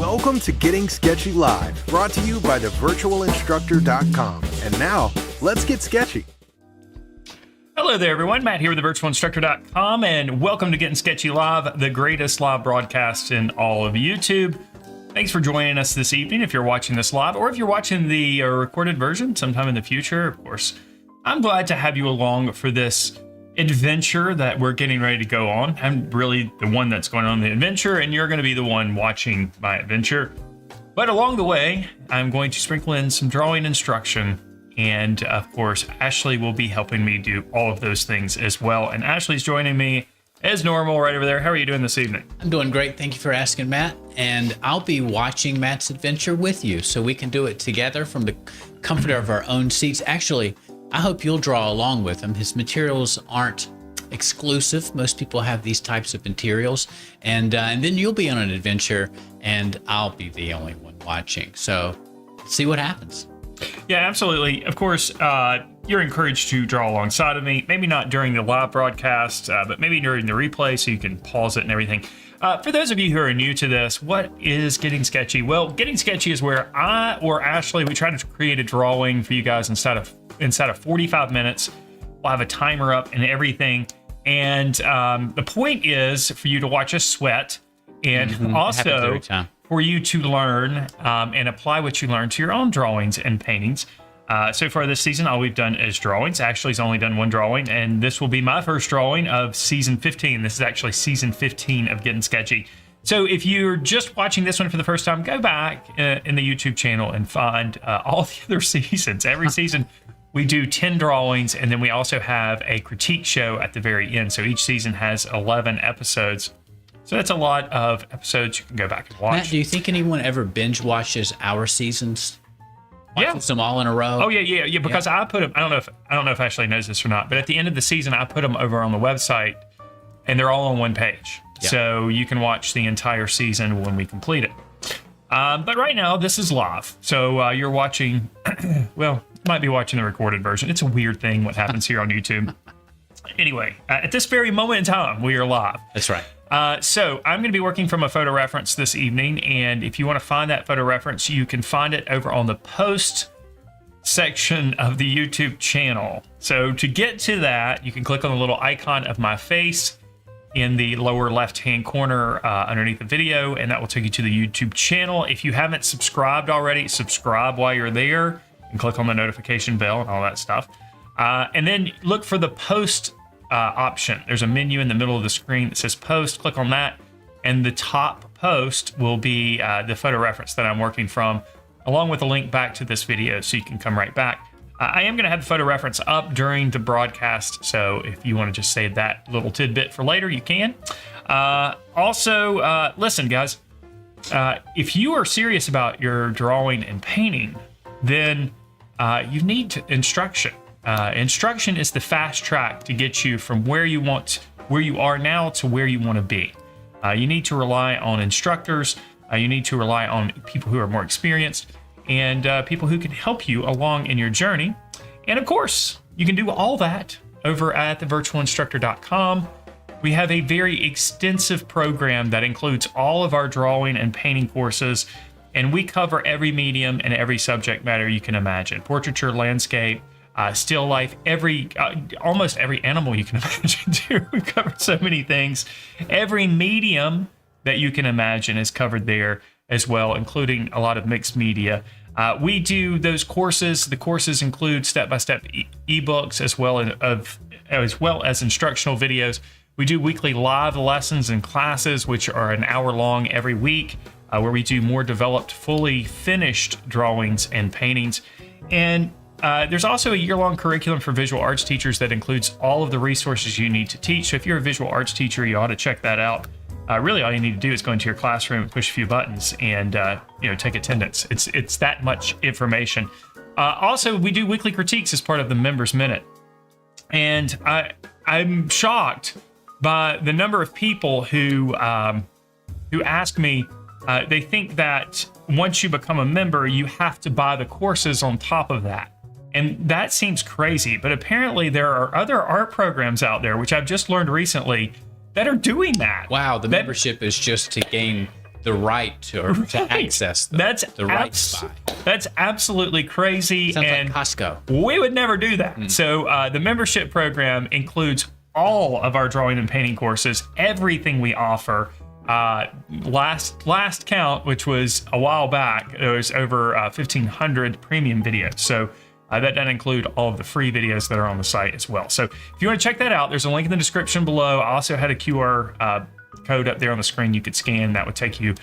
Welcome to Getting Sketchy Live, brought to you by thevirtualinstructor.com. And now, let's get sketchy. Hello there, everyone. Matt here with thevirtualinstructor.com, and welcome to Gettin Sketchy Live, the greatest live broadcast in all of YouTube. Thanks for joining us this evening if you're watching this live, or if you're watching the recorded version sometime in the future, of course. I'm glad to have you along for this adventure that we're getting ready to go on. I'm really the one that's going on the adventure, and you're going to be the one watching my adventure. But along the way, I'm going to sprinkle in some drawing instruction, and of course, Ashley will be helping me do all of those things as well. And Ashley's joining me as normal right over there. How are you doing this evening? I'm doing great. Thank you for asking, Matt. And I'll be watching Matt's adventure with you, so we can do it together from the comfort of our own seats. Actually, I hope you'll draw along with him. His materials aren't exclusive. Most people have these types of materials, and then you'll be on an adventure, and I'll be the only one watching. So, see what happens. Yeah, absolutely. Of course, you're encouraged to draw alongside of me. Maybe not during the live broadcast, but maybe during the replay, so you can pause it and everything. For those of you who are new to this, what is Getting Sketchy? Well, Getting Sketchy is where I or Ashley, we try to create a drawing for you guys inside of 45 minutes. We'll have a timer up and everything. And the point is for you to watch us sweat, and also for you to learn and apply what you learn to your own drawings and paintings. So far this season, all we've done is drawings. Ashley's only done one drawing, and this will be my first drawing of season 15. This is actually season 15 of Gettin Sketchy. So if you're just watching this one for the first time, go back in the YouTube channel and find all the other seasons. Every season, we do 10 drawings, and then we also have a critique show at the very end. So each season has 11 episodes. So that's a lot of episodes you can go back and watch. Matt, do you think anyone ever binge watches our seasons? Watches them all in a row? Oh yeah. Because I put them. I don't know if Ashley knows this or not, but at the end of the season, I put them over on the website, and they're all on one page. Yeah. So you can watch the entire season when we complete it. But right now, this is live. So you're watching. Well, you might be watching the recorded version. It's a weird thing what happens here on YouTube. Anyway, at this very moment in time, we are live. That's right. So I'm going to be working from a photo reference this evening, and if you want to find that photo reference, you can find it over on the post section of the YouTube channel. So to get to that, you can click on the little icon of my face in the lower left-hand corner underneath the video, and that will take you to the YouTube channel. If you haven't subscribed already, subscribe while you're there, and click on the notification bell and all that stuff. And then look for the post option. There's a menu in the middle of the screen that says post. Click on that, and the top post will be the photo reference that I'm working from, along with a link back to this video, so you can come right back. I am going to have the photo reference up during the broadcast, so if you want to just save that little tidbit for later, you can. Also, listen, guys, if you are serious about your drawing and painting, then you need instruction. Instruction is the fast track to get you from where you are now to where you want to be. You need to rely on instructors. You need to rely on people who are more experienced and people who can help you along in your journey. And of course, you can do all that over at thevirtualinstructor.com. We have a very extensive program that includes all of our drawing and painting courses, and we cover every medium and every subject matter you can imagine. Portraiture, landscape, still life, almost every animal you can imagine too. We covered so many things. Every medium that you can imagine is covered there as well, including a lot of mixed media. We do those courses. The courses include step-by-step ebooks as well as instructional videos. We do weekly live lessons and classes, which are an hour long every week, where we do more developed, fully finished drawings and paintings. And there's also a year-long curriculum for visual arts teachers that includes all of the resources you need to teach. So if you're a visual arts teacher, you ought to check that out. Really, all you need to do is go into your classroom and push a few buttons and take attendance. It's that much information. Also, we do weekly critiques as part of the Members Minute, and I'm shocked by the number of people who ask me. They think that once you become a member, you have to buy the courses on top of that. And that seems crazy, but apparently there are other art programs out there, which I've just learned recently, that are doing that. Wow, the membership is just to gain the right to access them. That's the right to buy. That's absolutely crazy. Sounds and like Costco. we would never do that. So the membership program includes all of our drawing and painting courses, everything we offer. Last count, which was a while back, there was over 1,500 premium videos. So that doesn't include all of the free videos that are on the site as well. So if you want to check that out, there's a link in the description below. I also had a QR code up there on the screen you could scan. That would take you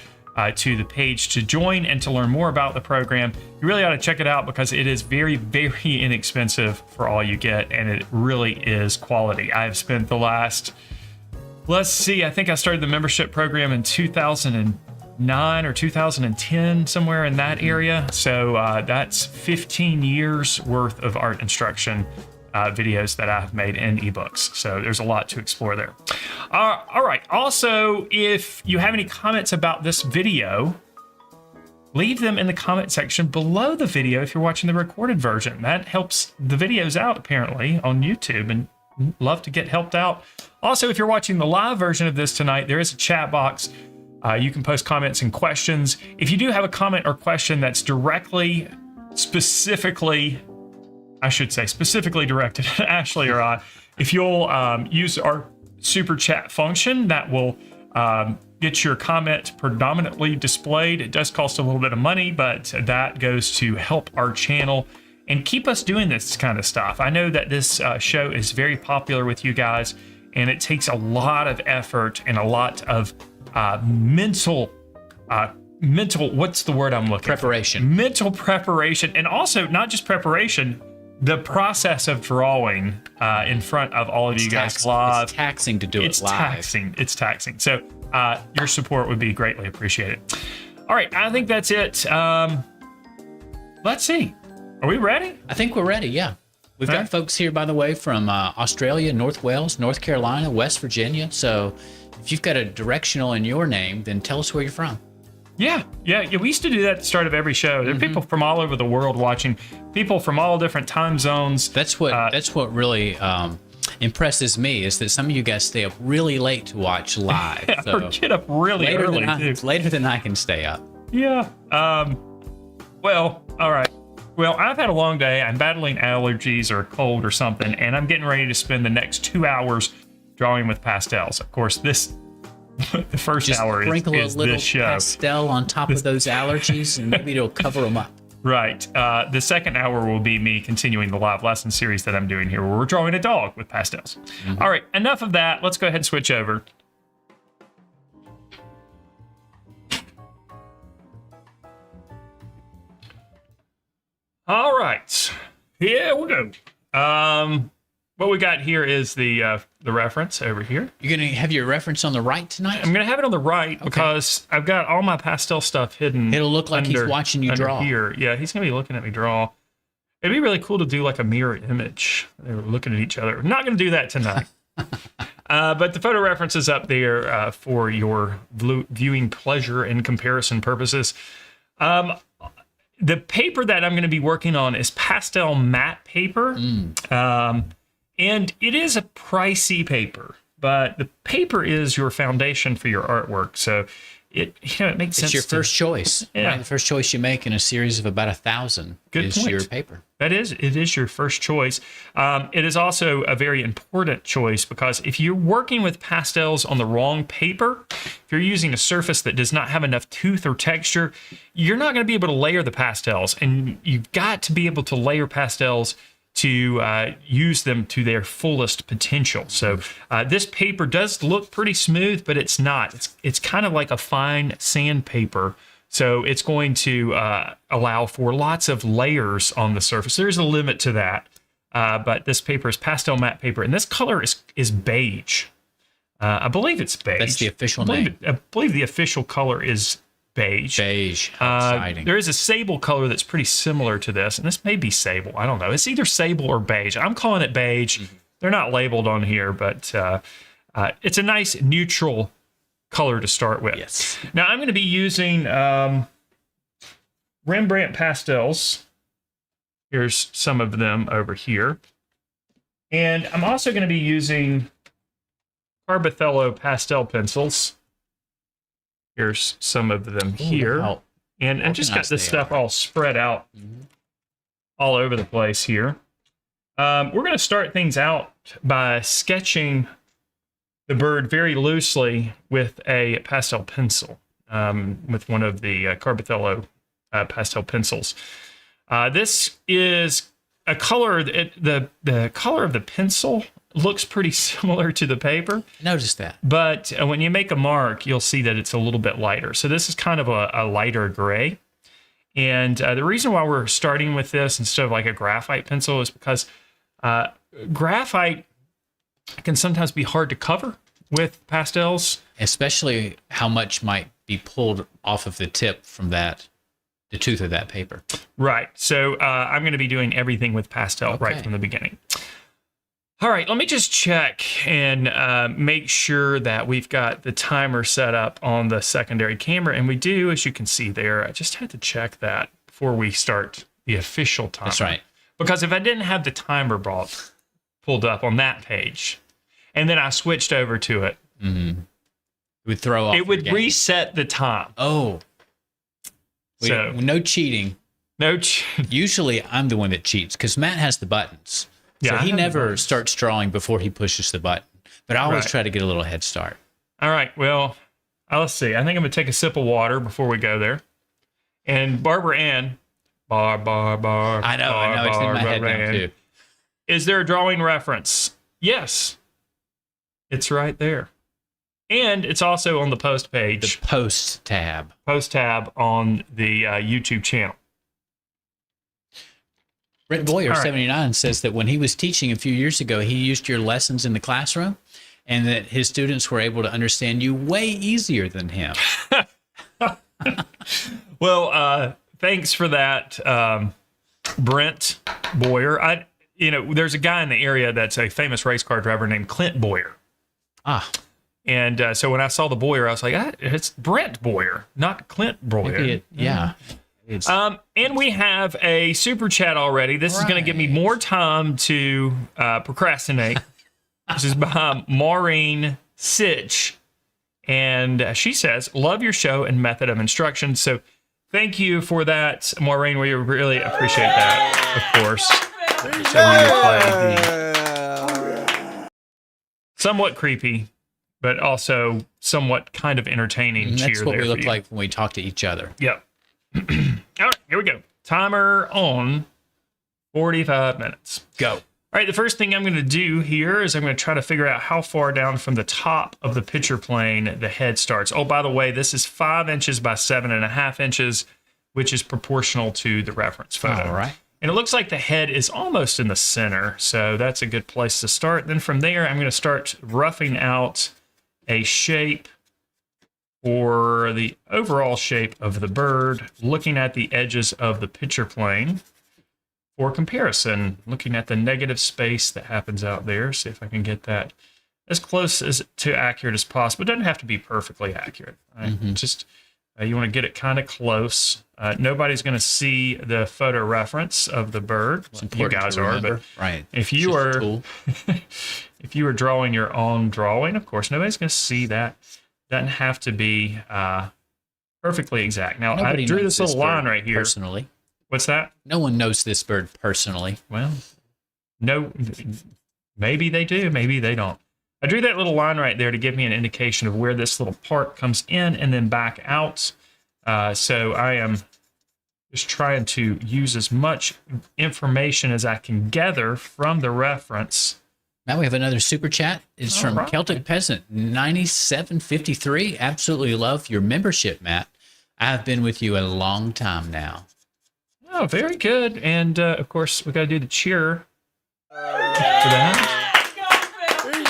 to the page to join and to learn more about the program. You really ought to check it out because it is very, very inexpensive for all you get, and it really is quality. I've spent the last, let's see, I think I started the membership program in 2009 or 2010, somewhere in that area. So that's 15 years worth of art instruction videos that I've made in ebooks. So there's a lot to explore there. All right. Also, if you have any comments about this video, leave them in the comment section below the video if you're watching the recorded version. That helps the videos out, apparently, on YouTube, and love to get helped out. Also, if you're watching the live version of this tonight, there is a chat box. You can post comments and questions. If you do have a comment or question that's specifically directed at Ashley or I, if you'll use our super chat function, that will get your comment predominantly displayed. It does cost a little bit of money, but that goes to help our channel and keep us doing this kind of stuff. I know that this show is very popular with you guys, and it takes a lot of effort and a lot of mental, what's the word I'm looking Preparation. for? Mental preparation, and also not just preparation, the process of drawing in front of all of you guys live. It's taxing to do it live. It's taxing. So your support would be greatly appreciated. All right, I think that's it. Let's see. Are we ready? I think we're ready, yeah. We've got folks here, by the way, from Australia, North Wales, North Carolina, West Virginia. So if you've got a directional in your name, then tell us where you're from. Yeah. We used to do that at the start of every show. There are people from all over the world watching, people from all different time zones. That's what really impresses me, is that some of you guys stay up really late to watch live. Or get up really early, too. Later than I can stay up. Yeah. Well, all right. Well, I've had a long day. I'm battling allergies or a cold or something, and I'm getting ready to spend the next 2 hours drawing with pastels. Of course, the first hour is sprinkle a little this show. pastel on top of those allergies, and maybe it'll cover them up. Right. The second hour will be me continuing the live lesson series that I'm doing here, where we're drawing a dog with pastels. All right, enough of that. Let's go ahead and switch over. All right, here we go. What we got here is the reference over here. You're gonna have your reference on the right tonight? I'm gonna have it on the right because I've got all my pastel stuff hidden. It'll look like he's watching you draw. Here, yeah, he's gonna be looking at me draw. It'd be really cool to do like a mirror image. They were looking at each other. I'm not gonna do that tonight. But the photo reference is up there for your viewing pleasure and comparison purposes. The paper that I'm going to be working on is PastelMat paper. And it is a pricey paper, but the paper is your foundation for your artwork. So it makes sense. It's your first choice. Yeah. Right? The first choice you make in a series of about 1,000 is point. your paper. It is your first choice. It is also a very important choice because if you're working with pastels on the wrong paper, if you're using a surface that does not have enough tooth or texture, you're not going to be able to layer the pastels. And you've got to be able to layer pastels to use them to their fullest potential. So this paper does look pretty smooth, but it's not. It's kind of like a fine sandpaper. So it's going to allow for lots of layers on the surface. There's a limit to that, but this paper is PastelMat paper, and this color is beige. I believe it's beige. That's the official name. I believe the official color is beige. Beige. How exciting. There is a sable color that's pretty similar to this, and this may be sable. I don't know. It's either sable or beige. I'm calling it beige. They're not labeled on here, but it's a nice neutral color to start with. Yes. Now I'm going to be using Rembrandt pastels. Here's some of them over here. And I'm also going to be using Carbothello pastel pencils. Here's some of them here. How And I just got organized this they stuff are. all spread out all over the place here. We're going to start things out by sketching the bird very loosely with a pastel pencil, with one of the Carbothello pastel pencils. This is a color, the color of the pencil looks pretty similar to the paper. Notice that. But when you make a mark, you'll see that it's a little bit lighter. So this is kind of a lighter gray. And the reason why we're starting with this instead of like a graphite pencil is because graphite can sometimes be hard to cover with pastels. Especially how much might be pulled off of the tip from the tooth of that paper. Right. So I'm going to be doing everything with pastel right from the beginning. All right, let me just check and make sure that we've got the timer set up on the secondary camera. And we do, as you can see there. I just had to check that before we start the official timer. That's right. Because if I didn't have the timer pulled up on that page, and then I switched over to it, It would throw off. it would your game. reset the time. Oh. So No cheating. Usually I'm the one that cheats because Matt has the buttons. Yeah, So I he have the never buttons. starts drawing before he pushes the button. But I always Right. try to get a little head start. All right, well, let's see. I think I'm going to take a sip of water before we go there. And Barbara Ann, I know, it's in my head now too. Is there a drawing reference? Yes. It's right there. And it's also on the post The page, post tab. post tab on the YouTube channel. Brent Boyer, All right. 79, says that when he was teaching a few years ago, he used your lessons in the classroom and that his students were able to understand you way easier than him. Well, thanks for that, Brent Boyer. There's a guy in the area that's a famous race car driver named Clint Boyer. Ah, And so when I saw the Boyer, I was like, it's Brent Boyer, not Clint Boyer. maybe it, yeah. It's, And we have a super chat already. This is going to give me more time to procrastinate. This is by Maureen Sitch. And she says, love your show and method of instruction. So thank you for that, Maureen. We really appreciate that, of course. So we play the somewhat creepy, but also somewhat kind of entertaining cheer. that's what there we for look you. like when we talk to each other. Yep. All right, here we go. Timer on 45 minutes. Go. All right, the first thing I'm going to do here is I'm going to try to figure out how far down from the top of the picture plane the head starts. Oh, by the way, this is 5 inches by 7.5 inches, which is proportional to the reference photo. All right. And it looks like the head is almost in the center, so that's a good place to start. Then from there, I'm going to start roughing out a shape for the overall shape of the bird, looking at the edges of the picture plane for comparison, looking at the negative space that happens out there, see if I can get that as close as to accurate as possible. It doesn't have to be perfectly accurate. Right? Just you want to get it kind of close. Nobody's going to see the photo reference of the bird. You important guys to are, remember. but Right. if It's you just a are tool. if you were drawing your own drawing, of course, nobody's going to see that. Doesn't have to be perfectly exact. Now, Nobody I drew knows this little bird line right here. personally. What's that? No one knows this bird personally. Well, no, maybe they do, maybe they don't. I drew that little line right there to give me an indication of where this little part comes in and then back out. So I am just trying to use as much information as I can gather from the reference. Now we have another super chat. It's All from right. Celtic Peasant 9753. Absolutely love your membership, Matt. I've been with you a long time now. Oh, very good. And of course, we got to do the cheer for that.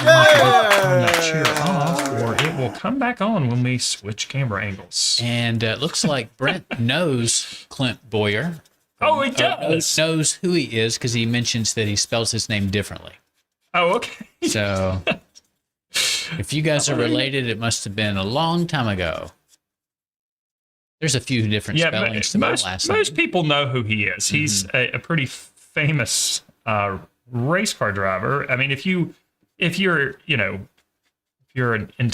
Turn that cheer off, or it will come back on when we switch camera angles. And it looks like Brent knows Clint Boyer. Oh, he does. Knows who he is because he mentions that he spells his name differently. Oh, okay. So if you guys are related, it must have been a long time ago. There's a few different spellings to my last name. most people know who he is. He's a pretty famous race car driver. I mean, if you're into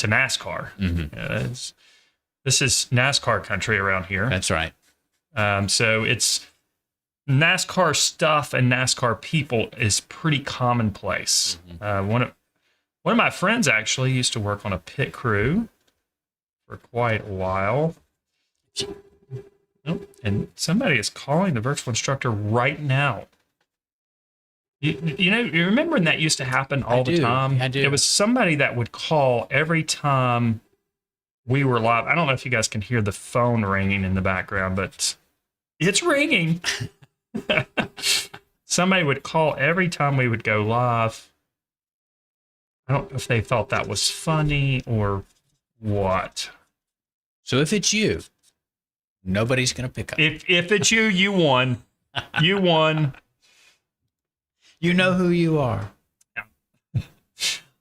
NASCAR, This is NASCAR country around here. That's right. So it's NASCAR stuff and NASCAR people is pretty commonplace. One of my friends actually used to work on a pit crew for quite a while. Oh, and somebody is calling the virtual instructor right now. You remember when that used to happen all the time? I do. It was somebody that would call every time we were live. I don't know if you guys can hear the phone ringing in the background, but it's ringing. Somebody would call every time we would go live. I don't know if they thought that was funny or what. So if it's you, nobody's going to pick up. If it's you, you won. You won. You know who you are.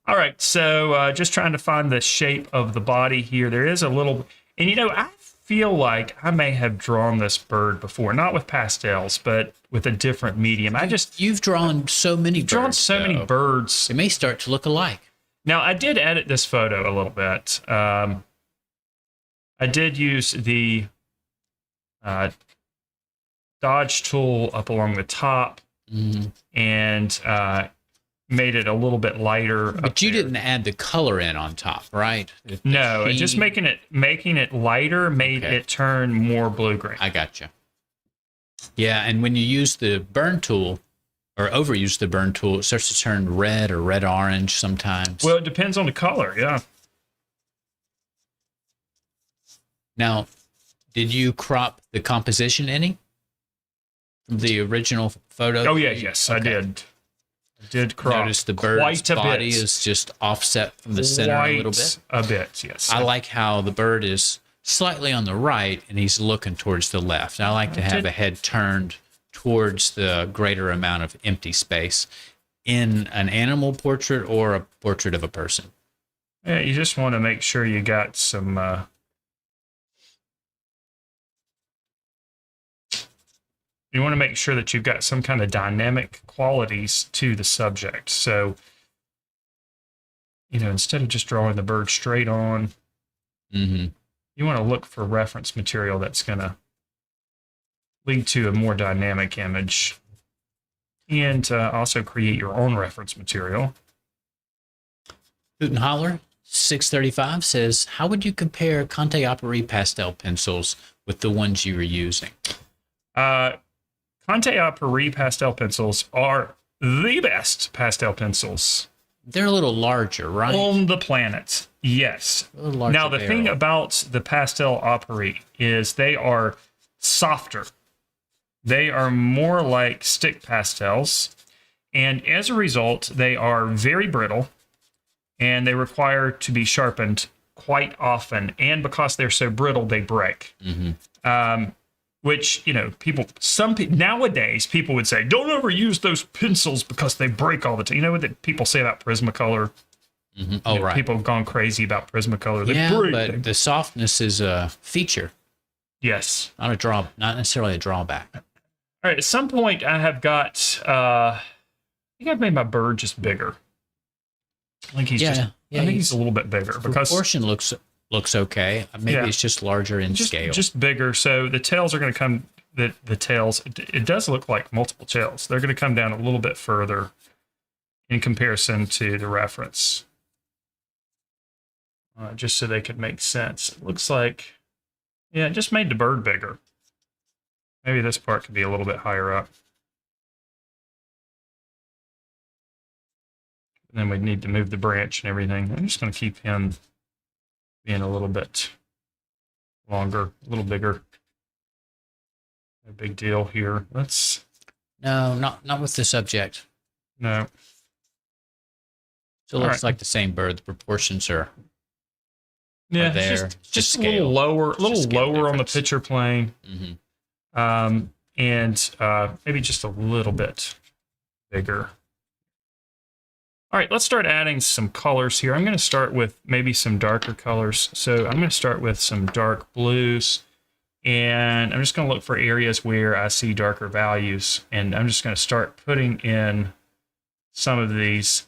All right, so just trying to find the shape of the body here. There is a little, and I feel like I may have drawn this bird before, not with pastels, but with a different medium. You've drawn so many birds. Drawn so many birds. They may start to look alike. Now, I did edit this photo a little bit. I did use the dodge tool up along the top and made it a little bit lighter. But you didn't add the color in on top, right? No, just making it lighter made it turn more blue-green. I gotcha. Yeah, and when you use the burn tool or overuse the burn tool, it starts to turn red or red-orange sometimes. Well, it depends on the color, yeah. Now, did you crop the composition any? The original photo? Oh, yeah, yes, I did. I did crop. Notice the bird's body is just offset from the center a little bit. A bit, yes. I like how the bird is slightly on the right and he's looking towards the left. I like to have a head turned towards the greater amount of empty space in an animal portrait or a portrait of a person. Yeah, you just want to make sure you got some you want to make sure that you've got some kind of dynamic qualities to the subject. So, instead of just drawing the bird straight on, you want to look for reference material that's going to lead to a more dynamic image and also create your own reference material. Hoot and Holler 635 says, how would you compare Conte Opry pastel pencils with the ones you were using? Conte Opry pastel pencils are the best pastel pencils. They're a little larger, right? On the planet, yes. Now, the thing about the Pastel Opry is they are softer. They are more like stick pastels. And as a result, they are very brittle. And they require to be sharpened quite often. And because they're so brittle, they break. Which, some people, nowadays, people would say, don't ever use those pencils because they break all the time. You know what people say about Prismacolor? Oh, right. People have gone crazy about Prismacolor. They break. But the softness is a feature. Yes. Not necessarily a drawback. All right, at some point, I have got, I think I've made my bird just bigger. I think he's he's a little bit bigger. Because proportion looks okay. Maybe it's just larger in scale. Just bigger. So the tails are going to come, the tails, it does look like multiple tails. They're going to come down a little bit further in comparison to the reference. Just so they could make sense. It looks like, it just made the bird bigger. Maybe this part could be a little bit higher up. And then we'd need to move the branch and everything. I'm just going to keep him being a little bit longer, a little bigger. No big deal here. No, not with the subject. No. So it looks like the same bird. The proportions are there. Just a little lower on the picture plane. And maybe just a little bit bigger. All right, let's start adding some colors here. I'm going to start with maybe some darker colors. So I'm going to start with some dark blues. And I'm just going to look for areas where I see darker values. And I'm just going to start putting in some of these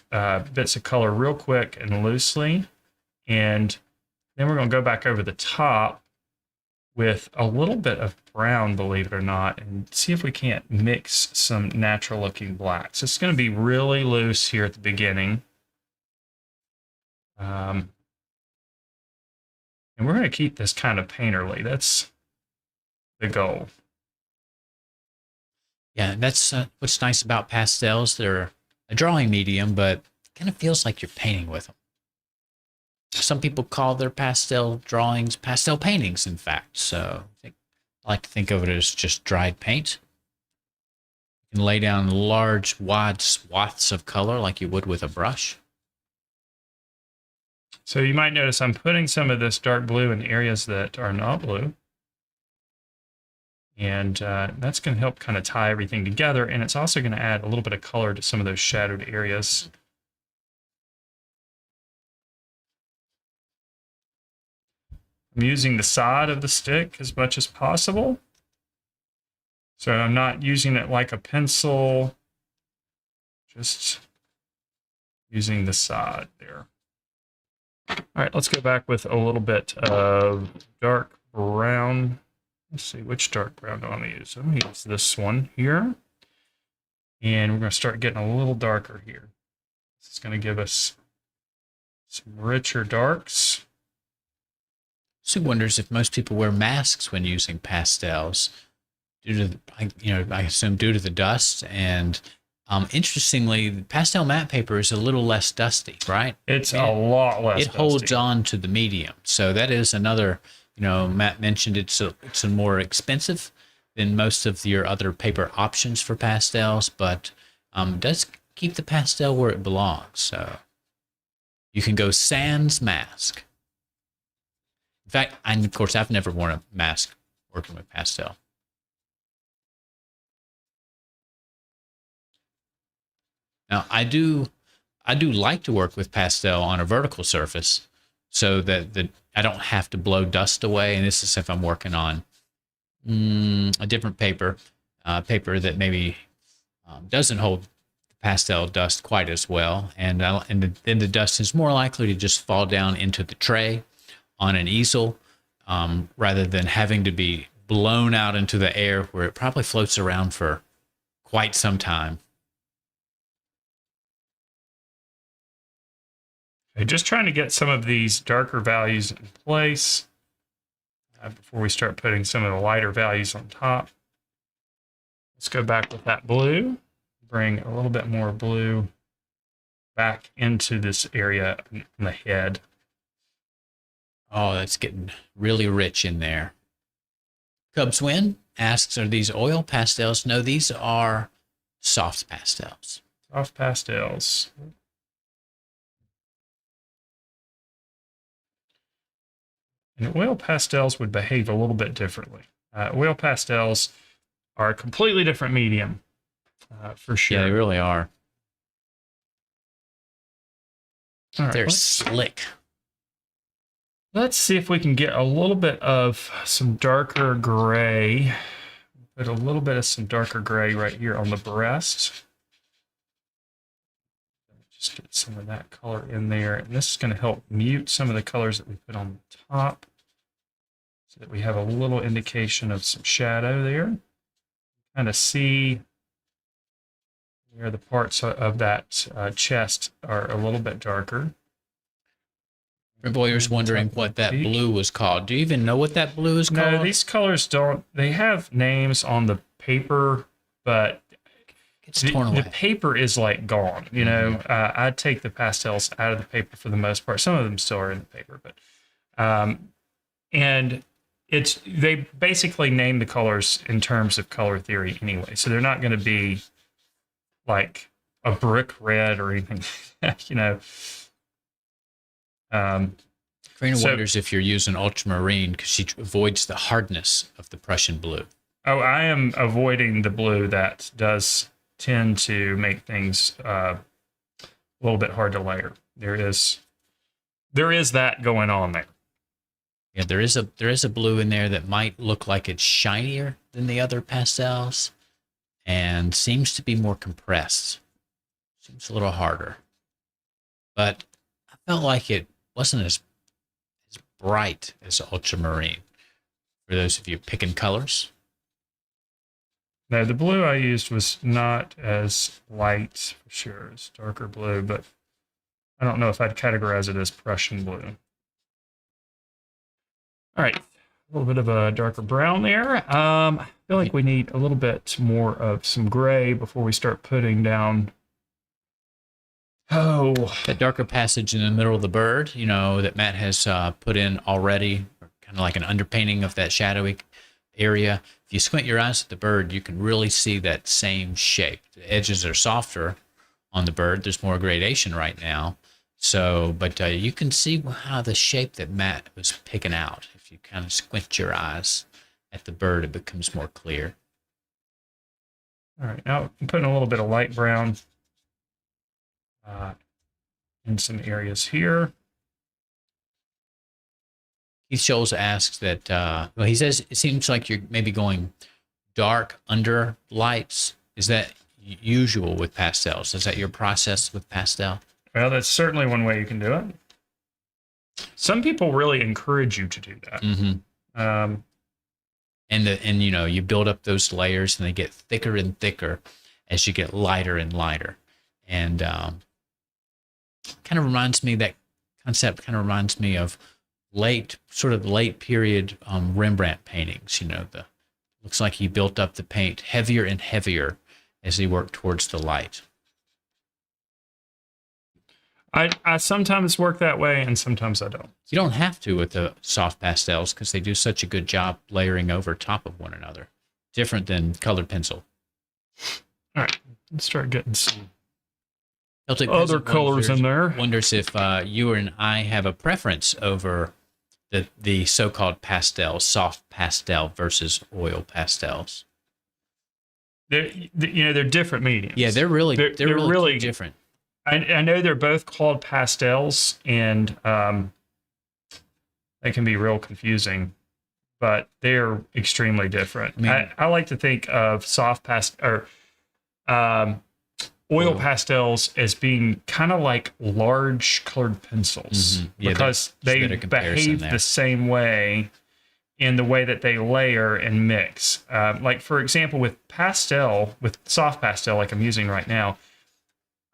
bits of color real quick and loosely. And Then we're going to go back over the top with a little bit of brown, believe it or not, and see if we can't mix some natural looking blacks. It's going to be really loose here at the beginning. And we're going to keep this kind of painterly. That's the goal. Yeah, that's what's nice about pastels. They're a drawing medium, but it kind of feels like you're painting with them. Some people call their pastel drawings pastel paintings, in fact. So I like to think of it as just dried paint. You can lay down large, wide swaths of color like you would with a brush. So you might notice I'm putting some of this dark blue in areas that are not blue. And that's going to help kind of tie everything together. And it's also going to add a little bit of color to some of those shadowed areas. I'm using the side of the stick as much as possible. So I'm not using it like a pencil, just using the side there. All right, let's go back with a little bit of dark brown. Let's see, which dark brown do I want to use? I'm going to use this one here. And we're going to start getting a little darker here. This is going to give us some richer darks. Sue wonders if most people wear masks when using pastels, due to, I assume due to the dust. And interestingly, pastel matte paper is a little less dusty, right? It's a lot less dusty. It holds on to the medium. So that is another, Matt mentioned it's a more expensive than most of your other paper options for pastels, but does keep the pastel where it belongs. So you can go sans mask. In fact, and of course, I've never worn a mask working with pastel. Now, I do like to work with pastel on a vertical surface so that I don't have to blow dust away. And this is if I'm working on a different paper, paper that maybe doesn't hold pastel dust quite as well. And then the dust is more likely to just fall down into the tray on an easel rather than having to be blown out into the air where it probably floats around for quite some time. Just trying to get some of these darker values in place before we start putting some of the lighter values on top. Let's go back with that blue, bring a little bit more blue back into this area in the head. Oh, that's getting really rich in there. Cubs Win asks, are these oil pastels? No, these are soft pastels. Soft pastels. And oil pastels would behave a little bit differently. Oil pastels are a completely different medium, for sure. Yeah, they really are. All right, they're slick. Let's see if we can get a little bit of some darker gray. Put a little bit of some darker gray right here on the breast. Just get some of that color in there. And this is going to help mute some of the colors that we put on the top so that we have a little indication of some shadow there. Kind of see where the parts of that chest are a little bit darker. Boyer's wondering what that blue was called. Do you even know what that blue is called? No, these colors don't. They have names on the paper, but it's torn away. The paper is like gone. You know, I take the pastels out of the paper for the most part. Some of them still are in the paper, but and they basically name the colors in terms of color theory anyway. So they're not going to be like a brick red or anything, you know. Karina wonders if you're using ultramarine because she avoids the hardness of the Prussian blue. Oh, I am avoiding the blue that does tend to make things a little bit hard to layer. There is that going on there. Yeah, there is a blue in there that might look like it's shinier than the other pastels and seems to be more compressed. Seems a little harder. But I felt like it wasn't as bright as ultramarine. For those of you picking colors. No, the blue I used was not as light for sure. It's darker blue, but I don't know if I'd categorize it as Prussian blue. All right, a little bit of a darker brown there. I feel like we need a little bit more of some gray before we start putting down. Oh, that darker passage in the middle of the bird, you know, that Matt has put in already, kind of like an underpainting of that shadowy area. If you squint your eyes at the bird, you can really see that same shape. The edges are softer on the bird. There's more gradation right now. So, but you can see how the shape that Matt was picking out. If you kind of squint your eyes at the bird, it becomes more clear. All right, now I'm putting a little bit of light brown in some areas here. Keith Scholes asks that, well, he says it seems like you're maybe going dark under lights. Is that usual with pastels? Is that your process with pastel? Well, that's certainly one way you can do it. Some people really encourage you to do that. Mm-hmm. And you know, you build up those layers and they get thicker and thicker as you get lighter and lighter. And kind of reminds me, that concept kind of reminds me of late period Rembrandt paintings. You know, looks like he built up the paint heavier and heavier as he worked towards the light. I sometimes work that way and sometimes I don't. You don't have to with the soft pastels because they do such a good job layering over top of one another. Different than colored pencil. All right, let's start getting some Celtic other colors in there. Wonders if you and I have a preference over the so-called pastels, soft pastel versus oil pastels. They're different mediums. Yeah, they're really different. I know they're both called pastels, and they can be real confusing, but they're extremely different. I like to think of soft oil pastels as being kind of like large colored pencils, because they behave the same way in the way that they layer and mix. Like, for example, with soft pastel, like I'm using right now,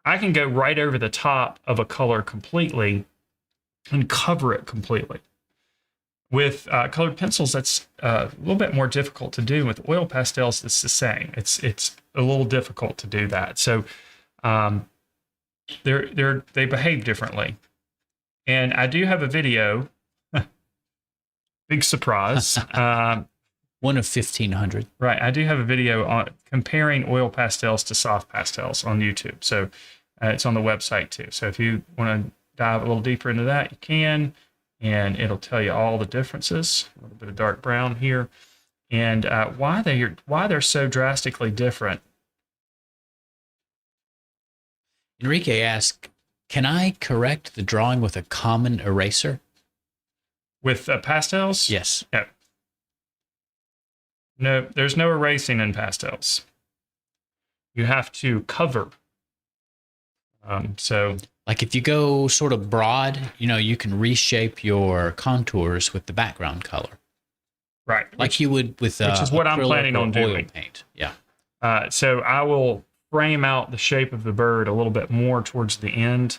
I can go right over the top of a color completely and cover it completely. With colored pencils, that's a little bit more difficult to do. With oil pastels, it's the same. It's a little difficult to do that. So they behave differently. And I do have a video. Big surprise. One of 1,500. Right. I do have a video on comparing oil pastels to soft pastels on YouTube. So it's on the website too. So if you want to dive a little deeper into that, you can. And it'll tell you all the differences. A little bit of dark brown here. And why they're so drastically different. Enrique asks, can I correct the drawing with a common eraser? With pastels? Yes. No, there's no erasing in pastels. You have to cover. So, like if you go sort of broad, you can reshape your contours with the background color. Right. Like you would with which is what I'm planning on doing. Paint. Yeah. So I will frame out the shape of the bird a little bit more towards the end.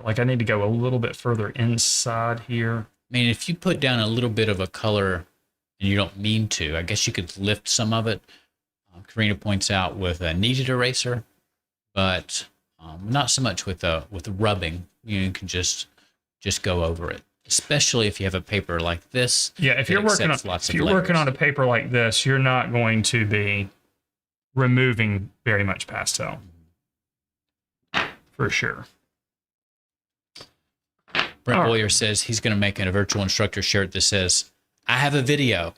Like I need to go a little bit further inside here. I mean, if you put down a little bit of a color and you don't mean to, I guess you could lift some of it. Karina points out with a kneaded eraser, but not so much with rubbing. You can just go over it, especially if you have a paper like this. Yeah, if you're working on a paper like this, you're not going to be removing very much pastel, for sure. Brent Boyer says he's going to make a virtual instructor shirt that says, I have a video.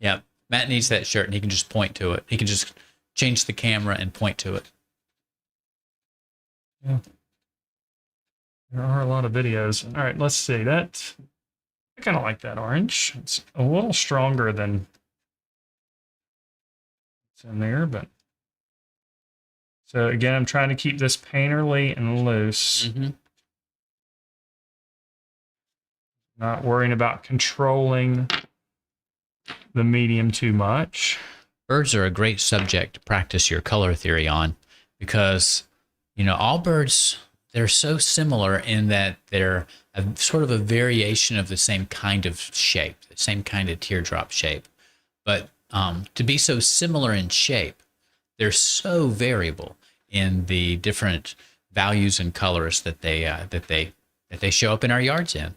Yeah, Matt needs that shirt and he can just point to it. He can just change the camera and point to it. Yeah. There are a lot of videos. All right, let's see. I kind of like that orange. It's a little stronger than it's in there, but So again, I'm trying to keep this painterly and loose. Not worrying about controlling the medium too much. Birds are a great subject to practice your color theory on because, all birds, they're so similar in that they're sort of a variation of the same kind of shape, the same kind of teardrop shape. But to be so similar in shape, they're so variable in the different values and colors that they show up in our yards in.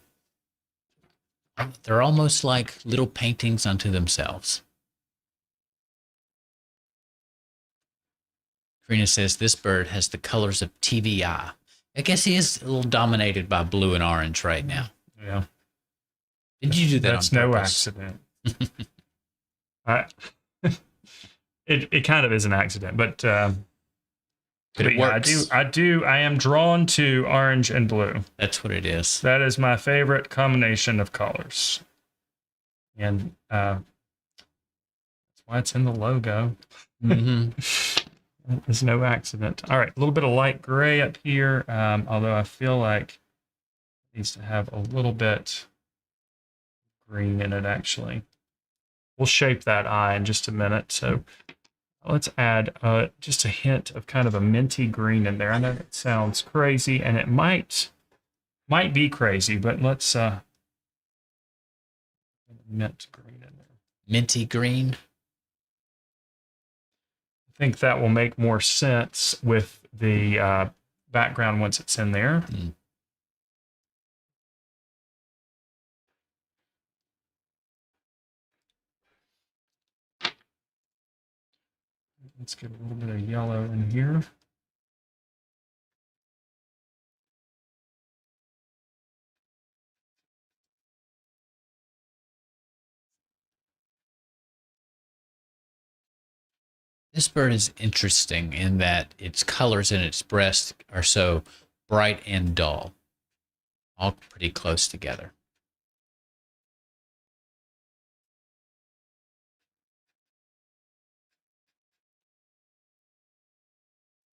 They're almost like little paintings unto themselves. Karina says this bird has the colors of TVI. I guess he is a little dominated by blue and orange right now. Yeah. Did you do that That's on purpose? no accident. It kind of is an accident, but it works. I am drawn to orange and blue. That's what it is. That is my favorite combination of colors. And that's why it's in the logo. There's no accident. All right, a little bit of light gray up here, although I feel like it needs to have a little bit green in it, actually. We'll shape that eye in just a minute. So let's add just a hint of kind of a minty green in there. I know it sounds crazy, and it might be crazy, but let's mint green in there. Minty green. I think that will make more sense with the background once it's in there. Let's get a little bit of yellow in here. This bird is interesting in that its colors in its breast are so bright and dull, all pretty close together.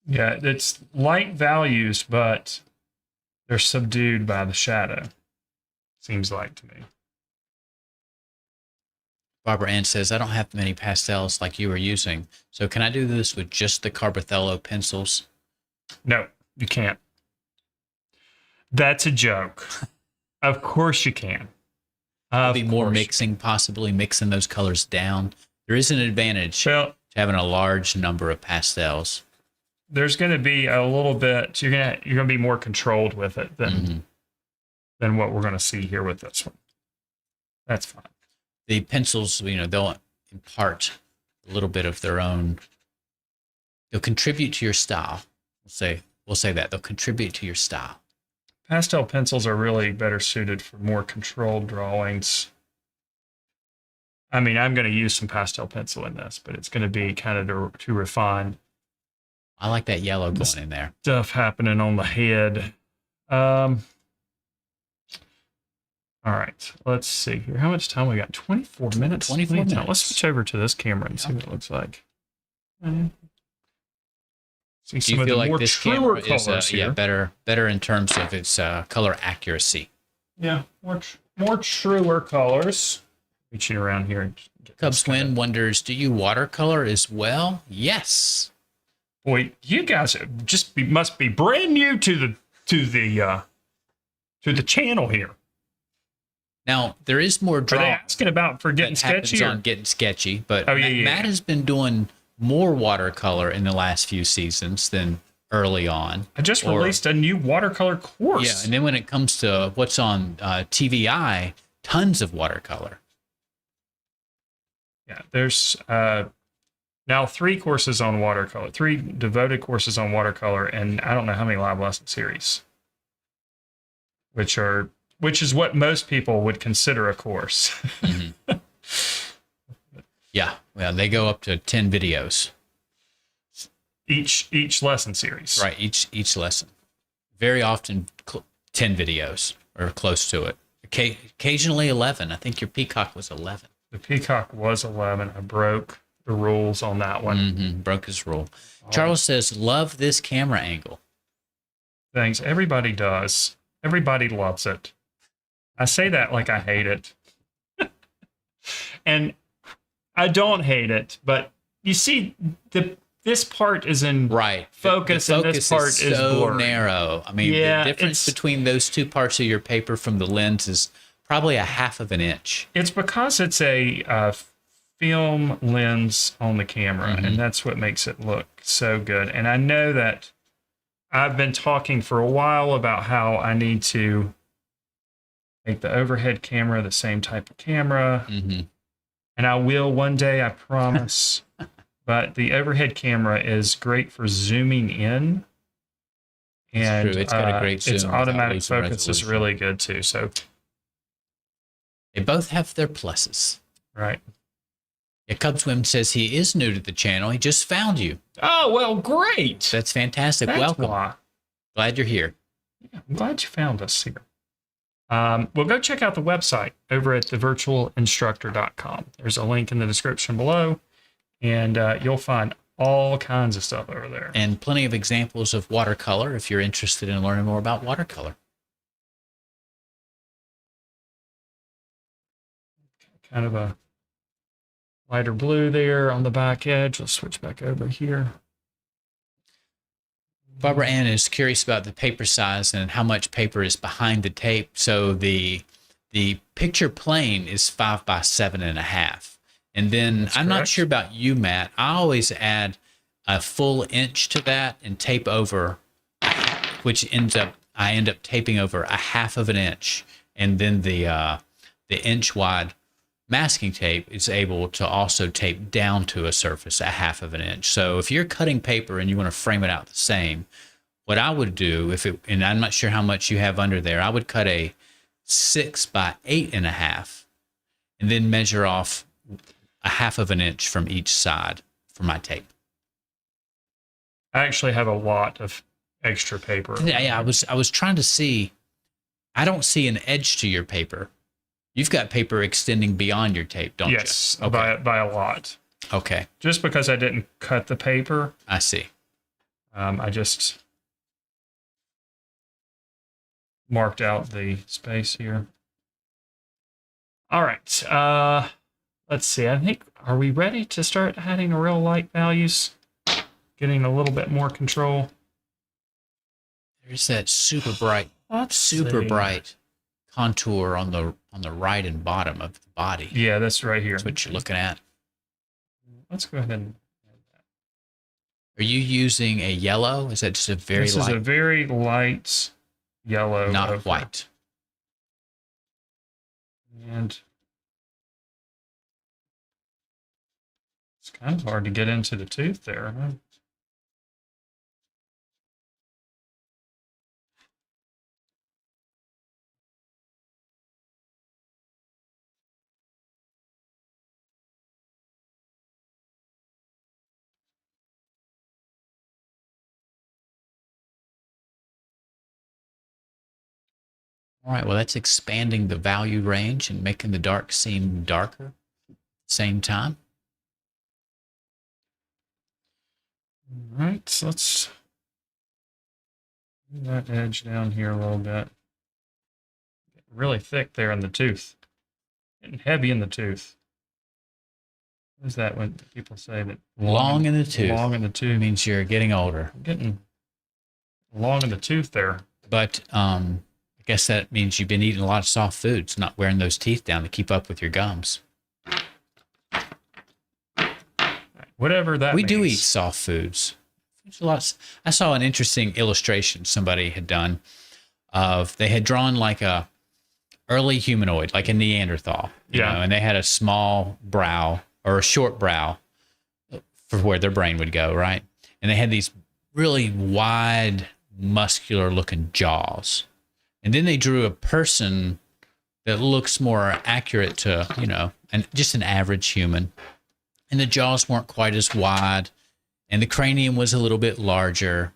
Yeah, it's light values, but they're subdued by the shadow, seems like to me. Barbara Ann says, I don't have many pastels like you were using, so can I do this with just the Carbothello pencils? No, you can't. That's a joke. Of course you can. Maybe more mixing, possibly mixing those colors down. There is an advantage to having a large number of pastels. There's going to be a little bit, you're going to be more controlled with it than what we're going to see here with this one. That's fine. The pencils, they'll impart a little bit of their own. They'll contribute to your style. We'll say that they'll contribute to your style. Pastel pencils are really better suited for more controlled drawings. I mean, I'm going to use some pastel pencil in this, but it's going to be kind of too refined. I like that yellow going in there. Stuff happening on the head. All right, let's see here. How much time we got? 24 minutes. 24 minutes. Let's switch over to this camera and see what it looks like. See Do some you of feel the like more this truer camera colors is here. better in terms of its color accuracy? Yeah, more truer colors. Reaching around here. And Cub Swin wonders, do you watercolor as well? Yes. Boy, you guys must be brand new to the channel here. Now there is more Are drawing. they asking about for Gettin Sketchy? On Gettin Sketchy, but yeah. Matt has been doing more watercolor in the last few seasons than early on. I just released a new watercolor course. Yeah, and then when it comes to what's on TVI, tons of watercolor. Yeah, there's now 3 courses on watercolor, 3 devoted courses on watercolor, and I don't know how many live lesson series, which is what most people would consider a course. Yeah, well, they go up to 10 videos. Each lesson series. Right, each lesson. Very often 10 videos or close to it. Occasionally 11. I think your peacock was 11. The peacock was 11. I broke the rules on that one. Broke his rule. Charles says, love this camera angle. Thanks. Everybody does. Everybody loves it. I say that like I hate it. And I don't hate it, but you see, this part is in focus, and this part is so blurry. narrow. I mean, the difference between those two parts of your paper from the lens is probably a half of an inch. It's because it's a film lens on the camera, and that's what makes it look so good. And I know that I've been talking for a while about how I need to make the overhead camera the same type of camera. And I will one day, I promise. But the overhead camera is great for zooming in. And it's got a great zoom. Its automatic focus is really good too. So they both have their pluses. Right. Yeah, Cubswim says he is new to the channel. He just found you. Oh, well, great. That's fantastic. That's Welcome. Why. Glad you're here. Yeah, I'm glad you found us here. Well, go check out the website over at thevirtualinstructor.com. There's a link in the description below, and you'll find all kinds of stuff over there. And plenty of examples of watercolor if you're interested in learning more about watercolor. Kind of a lighter blue there on the back edge. Let's switch back over here. Barbara Ann is curious about the paper size and how much paper is behind the tape. So the picture plane is 5 by 7.5. And then I'm not sure about you, Matt. I always add a full inch to that and tape over, which I end up taping over a half of an inch. And then the inch wide masking tape is able to also tape down to a surface a half of an inch. So if you're cutting paper and you want to frame it out the same, what I would do, and I'm not sure how much you have under there, I would cut a 6 by 8.5 and then measure off a half of an inch from each side for my tape. I actually have a lot of extra paper. Yeah, I was trying to see. I don't see an edge to your paper. You've got paper extending beyond your tape, don't you? Yes, okay. by a lot. Okay. Just because I didn't cut the paper. I see. I just marked out the space here. All right. Let's see. I think, are we ready to start adding real light values? Getting a little bit more control. There's that super bright contour on the right and bottom of the body. Yeah, that's right here. That's what you're looking at. Let's go ahead and add that. Are you using a yellow? Is that just a very light? This is a very light yellow. Not white. And it's kind of hard to get into the tooth there. Huh? All right, well, that's expanding the value range and making the dark seem darker at the same time. All right, so let's move that edge down here a little bit. Getting really thick there in the tooth. Getting heavy in the tooth. What is that when people say that? Long in the tooth. Long in the tooth. Means you're getting older. Getting long in the tooth there. But I guess that means you've been eating a lot of soft foods, not wearing those teeth down to keep up with your gums. Whatever that we means. do eat soft foods. I saw an interesting illustration somebody had done of, they had drawn like a early humanoid, like a Neanderthal, you know, and they had a small brow or a short brow for where their brain would go, right? And they had these really wide, muscular looking jaws. And then they drew a person that looks more accurate to, you know, just an average human. And the jaws weren't quite as wide, and the cranium was a little bit larger.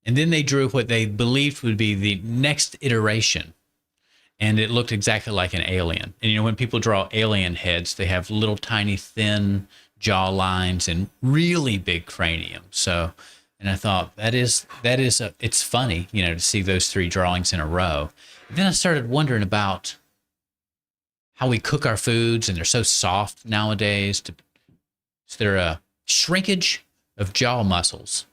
And then they drew what they believed would be the next iteration, and it looked exactly like an alien. And, you know, when people draw alien heads, they have little tiny thin jaw lines and really big cranium. So, and I thought it's funny, to see those three drawings in a row. And then I started wondering about how we cook our foods, and they're so soft nowadays. Is there a shrinkage of jaw muscles?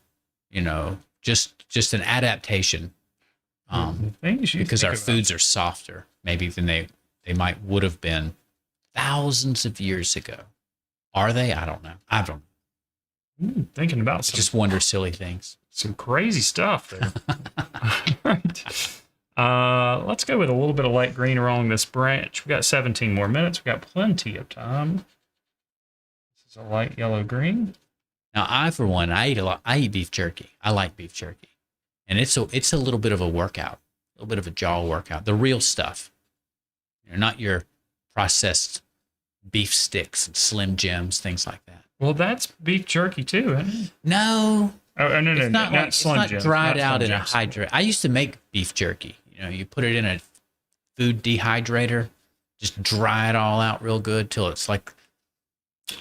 Just an adaptation, because our foods are softer, maybe than they would have been thousands of years ago. Are they? I don't know. Thinking about some, just wonder silly things. Some crazy stuff there. Right. Let's go with a little bit of light green along this branch. We got 17 more minutes. We got plenty of time. This is a light yellow green. Now, for one, I eat beef jerky. I like beef jerky, and it's a little bit of a workout, a little bit of a jaw workout. The real stuff, not your processed beef sticks and Slim Jims, things like that. Well, that's beef jerky too, isn't it? No. Oh, no, it's not not Slim Jims. It's not dried out in a hydrate. I used to make beef jerky. You put it in a food dehydrator, just dry it all out real good till it's like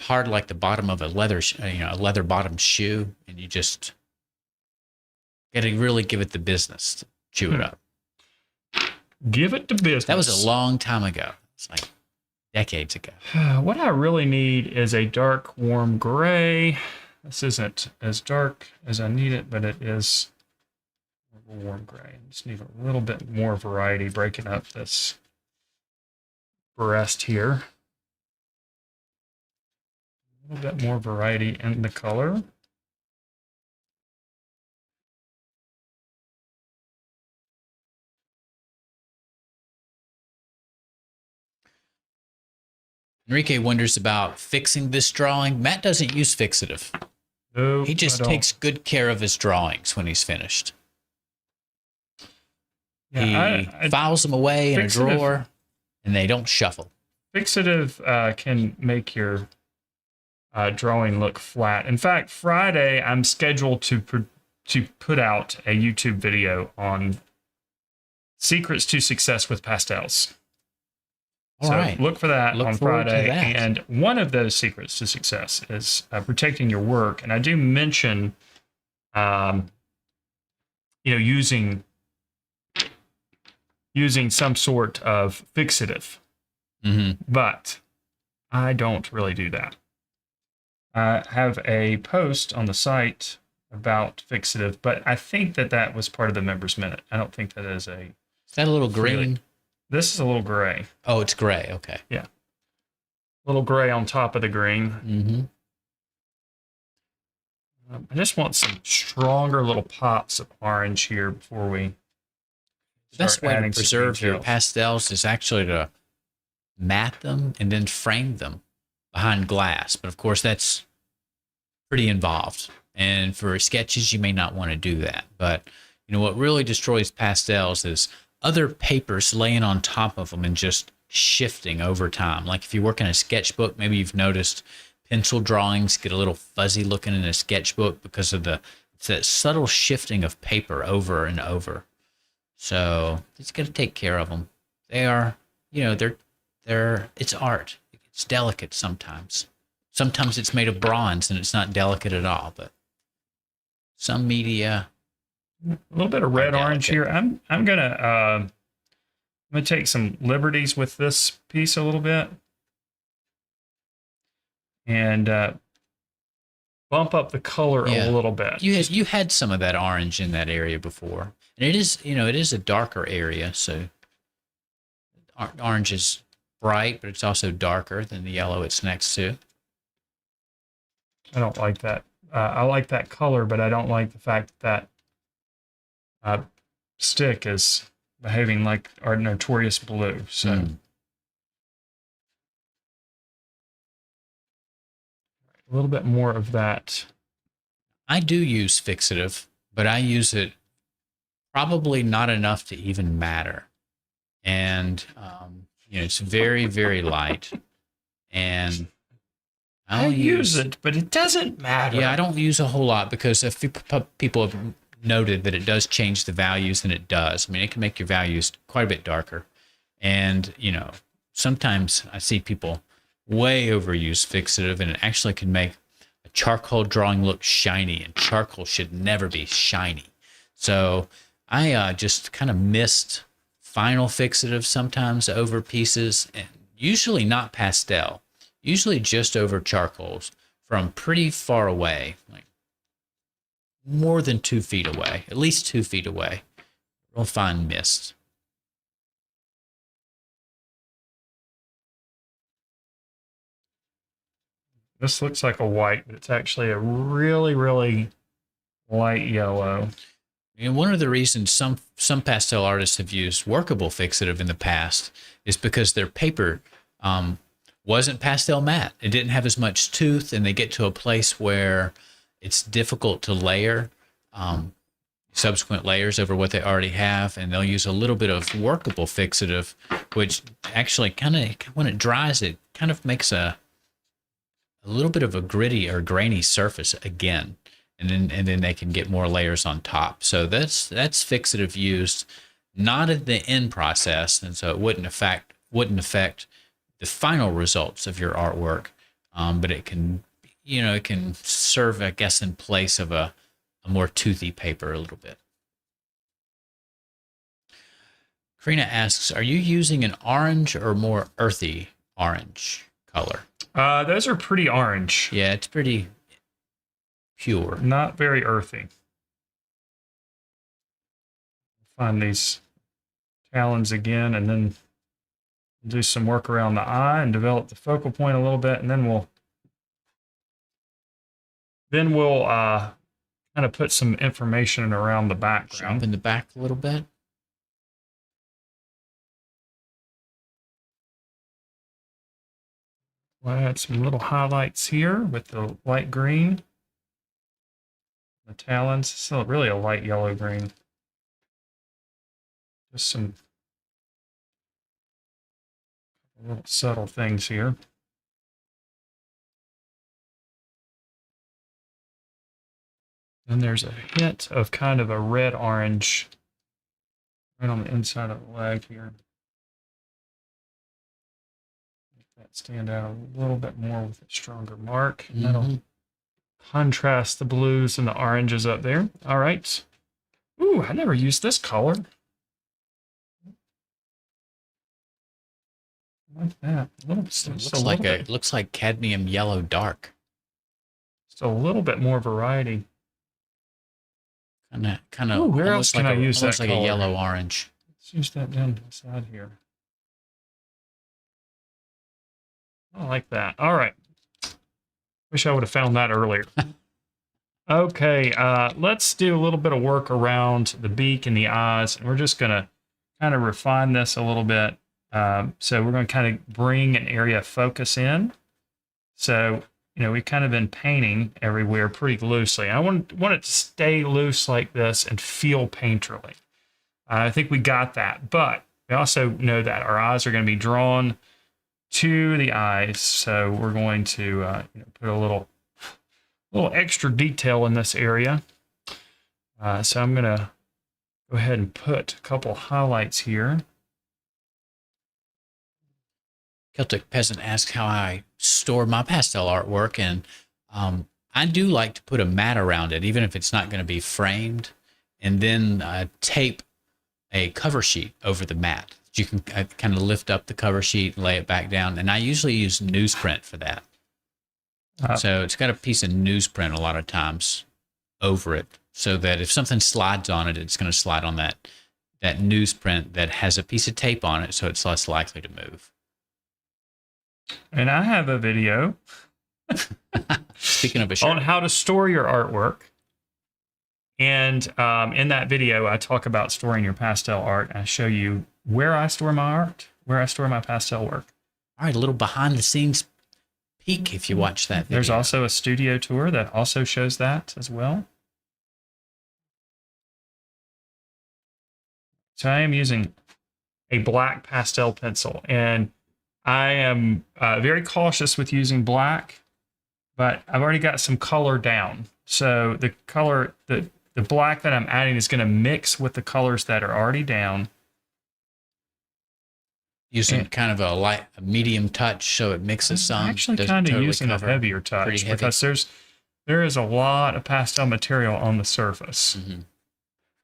hard, like the bottom of a leather bottom shoe, and you just got to really give it the business to chew it up. Give it the business. That was a long time ago. It's like decades ago. What I really need is a dark, warm gray. This isn't as dark as I need it, but it is a warm gray. I just need a little bit more variety breaking up this breast here. A little bit more variety in the color. Enrique wonders about fixing this drawing. Matt doesn't use fixative. No, he just takes good care of his drawings when he's finished. Yeah, he files them away in a drawer, and they don't shuffle. Fixative can make your drawing look flat. In fact, Friday I'm scheduled to put out a YouTube video on secrets to success with pastels. All right. Look for that on Friday. And one of those secrets to success is protecting your work. And I do mention, using some sort of fixative. Mm-hmm. But I don't really do that. I have a post on the site about fixative, but I think that was part of the Members Minute. I don't think that is a... Is that a little green? This is a little gray. Oh, it's gray. Okay. Yeah. A little gray on top of the green. Mm-hmm. I just want some stronger little pops of orange here before we The best way to preserve your pastels is actually to mat them and then frame them behind glass. But of course, that's pretty involved. And for sketches, you may not want to do that. But what really destroys pastels is other papers laying on top of them and just shifting over time. Like if you work in a sketchbook, maybe you've noticed pencil drawings get a little fuzzy looking in a sketchbook because of it's that subtle shifting of paper over and over. So it's got to take care of them. They are, it's art. It's delicate sometimes. Sometimes it's made of bronze and it's not delicate at all, but some media. A little bit of red orange here. I'm gonna take some liberties with this piece a little bit and bump up the color a little bit. You had some of that orange in that area before, and it is a darker area. So orange is bright, but it's also darker than the yellow it's next to. I don't like that. I like that color, but I don't like the fact that stick is behaving like our notorious blue. So a little bit more of that. I do use fixative, but I use it probably not enough to even matter. And it's very, very light. And I use it, but it doesn't matter. Yeah, I don't use a whole lot because if people have noted that it does change the values, and it does. I mean, it can make your values quite a bit darker. And, sometimes I see people way overused fixative, and it actually can make a charcoal drawing look shiny, and charcoal should never be shiny. So I just kind of mist final fixative sometimes over pieces, and usually not pastel, usually just over charcoals from pretty far away, like more than 2 feet away, at least 2 feet away. Real fine mist. This looks like a white, but it's actually a really, really light yellow. And one of the reasons some pastel artists have used workable fixative in the past is because their paper wasn't pastel matte. It didn't have as much tooth, and they get to a place where it's difficult to layer subsequent layers over what they already have, and they'll use a little bit of workable fixative, which actually kind of, when it dries, it kind of makes a little bit of a gritty or grainy surface again, and then they can get more layers on top. So that's fixative used not in the end process, and so it wouldn't affect the final results of your artwork, but it can, it can serve, I guess, in place of a more toothy paper a little bit. Karina asks, are you using an orange or more earthy orange color? Those are pretty orange. Yeah, it's pretty pure. Not very earthy. Find these talons again, and then do some work around the eye and develop the focal point a little bit, and then we'll kind of put some information around the background. Jump in the back a little bit. We'll add some little highlights here with the light green. The talons, still really a light yellow green. Just some little subtle things here. Then there's a hint of kind of a red-orange right on the inside of the leg here. Make that stand out a little bit more with a stronger mark. And that'll contrast the blues and the oranges up there. All right. Ooh, I never used this color. Like that. Looks like cadmium yellow dark. Just a little bit more variety. Kind of. Ooh, where else can I use that almost like color? a yellow orange. Let's use that down to the side here. I like that. All right. Wish I would have found that earlier. Okay, let's do a little bit of work around the beak and the eyes. And we're just going to kind of refine this a little bit. So we're going to kind of bring an area of focus in. So, we've kind of been painting everywhere pretty loosely. I want it to stay loose like this and feel painterly. I think we got that, but we also know that our eyes are going to be drawn to the eyes. So we're going to put a little extra detail in this area. So I'm going to go ahead and put a couple highlights here. Celtic Peasant asks how I store my pastel artwork, and I do like to put a mat around it, even if it's not going to be framed, and then tape a cover sheet over the mat. You can kind of lift up the cover sheet and lay it back down, and I usually use newsprint for that. So it's got a piece of newsprint a lot of times over it, so that if something slides on it, it's going to slide on that newsprint that has a piece of tape on it, so it's less likely to move. And I have a video Speaking of a shirt, on how to store your artwork. And in that video, I talk about storing your pastel art. I show you where I store my art, where I store my pastel work. All right, a little behind the scenes peek if you watch that video. There's also a studio tour that also shows that as well. So I am using a black pastel pencil, and I am very cautious with using black, but I've already got some color down. So the color, the black that I'm adding is going to mix with the colors that are already down. Using kind of a medium touch so it mixes some. I'm actually doesn't kind of totally using a cover. heavier Pretty touch heavy. because there is a lot of pastel material on the surface.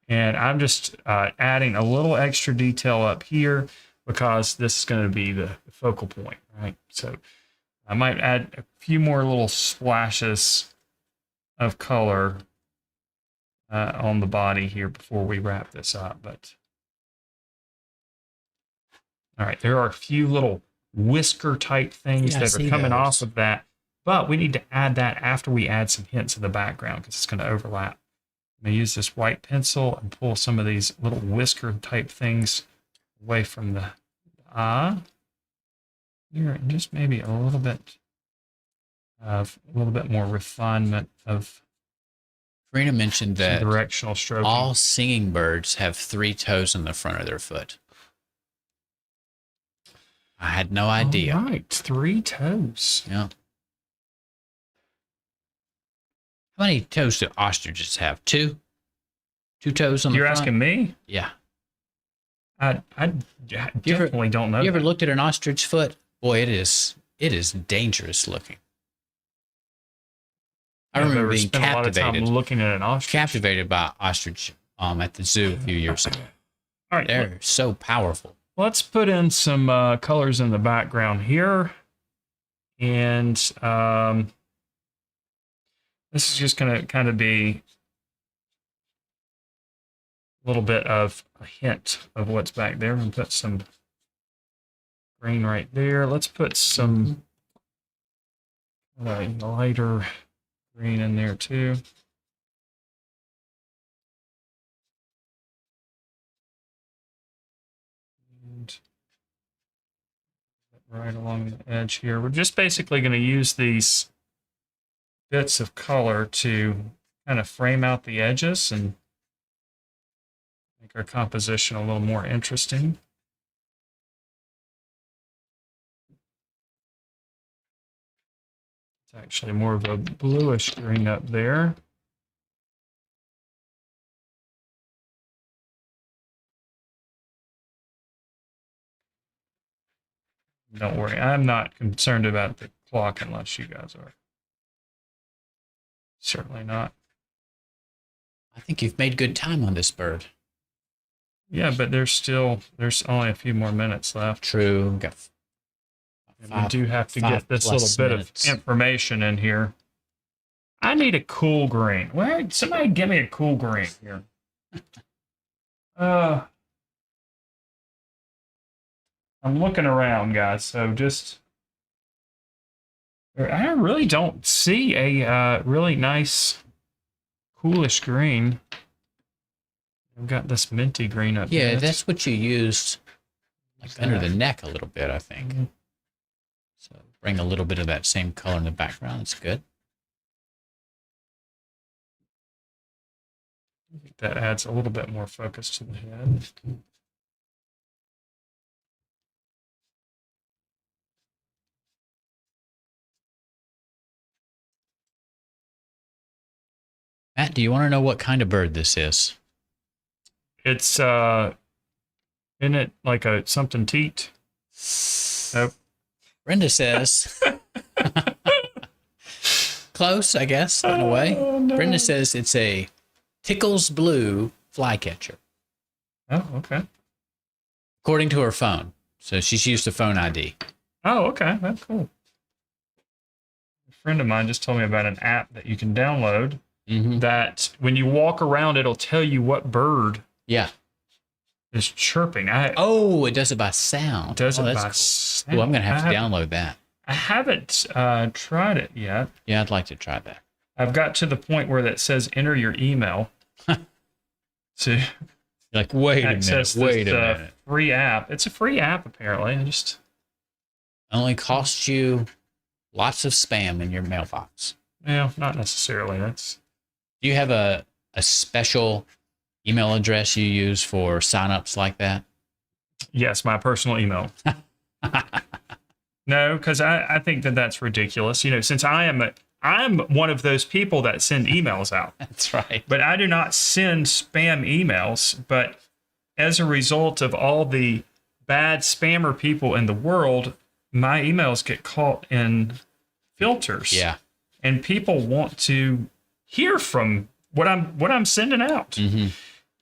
And I'm just adding a little extra detail up here because this is going to be the focal point, right? So I might add a few more little splashes of color on the body here before we wrap this up. But all right, there are a few little whisker type things that are coming off of that, but we need to add that after we add some hints in the background because it's going to overlap. I'm going to use this white pencil and pull some of these little whisker type things away from the eye. Here, and just maybe a little bit more refinement of Karina mentioned that directional stroking. all singing birds have 3 toes on the front of their foot. I had no idea. All right, 3 toes. Yeah. How many toes do ostriches have? 2? 2 toes on the front? You're asking me? Yeah. I definitely don't know. You ever looked at an ostrich foot? Boy, it is dangerous looking. I remember being a lot of time looking at an ostrich. Captivated by ostrich at the zoo a few years ago. All right, they're so powerful. Let's put in some colors in the background here, and this is just going to kind of be a little bit of a hint of what's back there. I'm going to put some green right there. Let's put some lighter green in there too. And right along the edge here. We're just basically going to use these bits of color to kind of frame out the edges and make our composition a little more interesting. It's actually more of a bluish green up there. Don't worry, I'm not concerned about the clock unless you guys are. Certainly not. I think you've made good time on this bird. Yeah, but there's only a few more minutes left. True. We do have to get this little bit of information in here. I need a cool green. Where? Somebody give me a cool green here. I'm looking around, guys, so just... I really don't see a really nice, coolish green. I've got this minty green up here. Yeah, that's what you used under the neck a little bit, I think. So bring a little bit of that same color in the background. That's good. I think that adds a little bit more focus to the head. Matt, do you want to know what kind of bird this is? It's isn't it like a something teat? Nope. Brenda says close, I guess, in a way. Oh, no. Brenda says it's a Tickles Blue flycatcher. Oh, okay. According to her phone. So she's used a phone ID. Oh, okay. That's cool. A friend of mine just told me about an app that you can download that when you walk around, it'll tell you what bird is chirping. It does it by sound. It does it by cool. sound. Well, I'm going to have to download that. I haven't tried it yet. Yeah, I'd like to try that. I've got to the point where that says enter your email. You're like, wait a minute. Free app. It's a free app, apparently. It only costs you lots of spam in your mailbox. Yeah, not necessarily. Do you have a special email address you use for signups like that? Yes, my personal email. No, because I think that's ridiculous. Since I'm one of those people that send emails out. That's right. But I do not send spam emails. But as a result of all the bad spammer people in the world, my emails get caught in filters. Yeah. And people want to hear from what I'm sending out. Mm-hmm.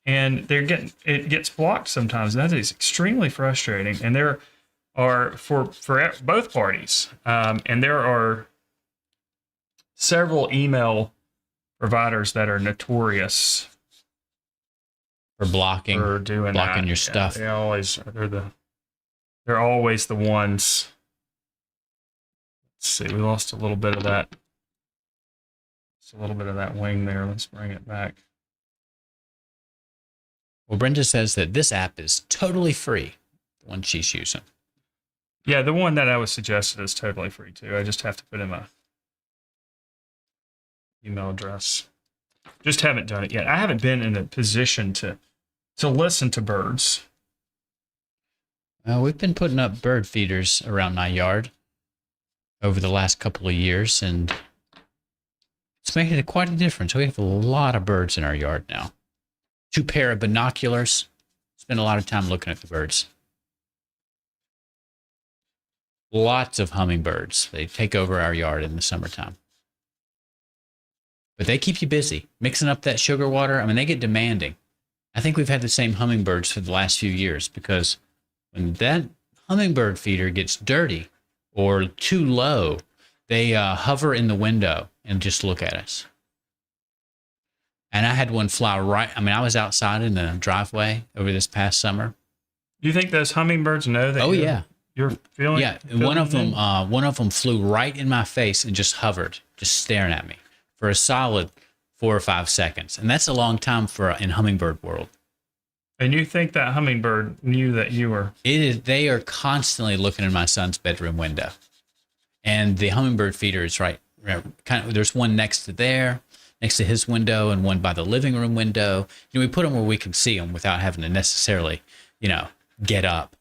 And it gets blocked sometimes. And that is extremely frustrating. And there are for both parties. And there are several email providers that are notorious For blocking doing your stuff. They're always the ones. Let's see, we lost a little bit of that. Just a little bit of that wing there. Let's bring it back. Well, Brenda says that this app is totally free, the one she's using. Yeah, the one that I was suggested is totally free too. I just have to put in my email address. Just haven't done it yet. I haven't been in a position to listen to birds. We've been putting up bird feeders around my yard over the last couple of years, and it's making quite a difference. We have a lot of birds in our yard now. 2 pair of binoculars. Spend a lot of time looking at the birds. Lots of hummingbirds. They take over our yard in the summertime. But they keep you busy. Mixing up that sugar water, I mean, they get demanding. I think we've had the same hummingbirds for the last few years because when that hummingbird feeder gets dirty or too low, they hover in the window and just look at us. And I had one fly I was outside in the driveway over this past summer. Do you think those hummingbirds know that? You're feeling? Yeah, one of them flew right in my face and just hovered, just staring at me for a solid 4 or 5 seconds, and that's a long time in hummingbird world. And you think that hummingbird knew that you were? It is. They are constantly looking in my son's bedroom window, and the hummingbird feeder is right. There's one next to his window, and one by the living room window. We put them where we can see them without having to necessarily, get up,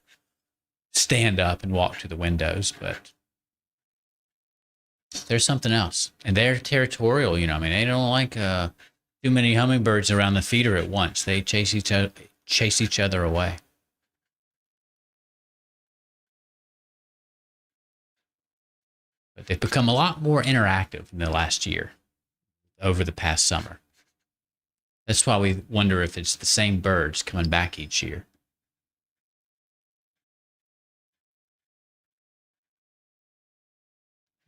stand up, and walk to the windows. But there's something else, and they're territorial. They don't like too many hummingbirds around the feeder at once. They chase each other away. But they've become a lot more interactive in the last year, over the past summer. That's why we wonder if it's the same birds coming back each year.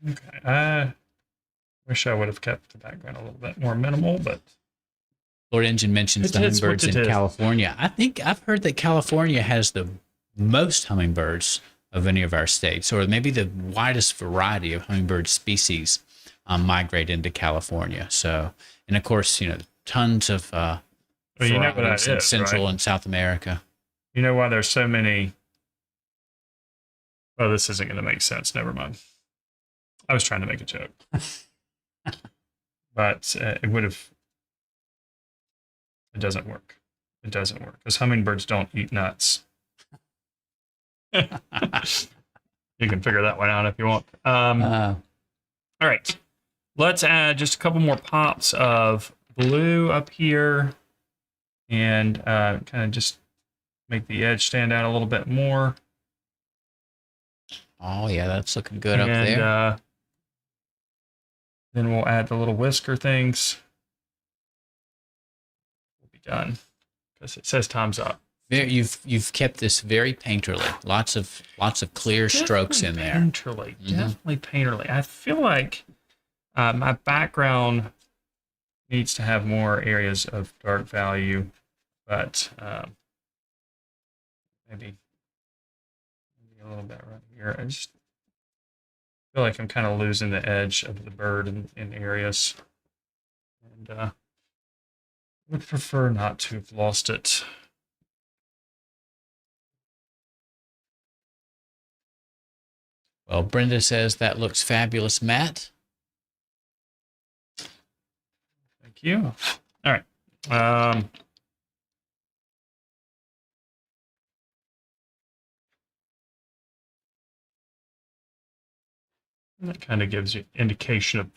Okay. I wish I would have kept the background a little bit more minimal, but Lord Engine mentions the hummingbirds in California. I think I've heard that California has the most hummingbirds of any of our states, or maybe the widest variety of hummingbird species migrate into California. So, and of course, tons of varieties in Central and South America. You know why there's so many? Oh, this isn't going to make sense. Never mind. I was trying to make a joke, but it would have. It doesn't work. It doesn't work because hummingbirds don't eat nuts. You can figure that one out if you want. All right. Let's add just a couple more pops of blue up here and kind of just make the edge stand out a little bit more. Oh, yeah, that's looking good up there. Then we'll add the little whisker things. We'll be done because it says time's up. You've kept this very painterly. Lots of clear strokes in there. Painterly, definitely painterly. I feel like my background needs to have more areas of dark value, but maybe a little bit right here. I just feel like I'm kind of losing the edge of the bird in areas, and would prefer not to have lost it. Well, Brenda says that looks fabulous, Matt. Thank you. All right. That kind of gives you indication of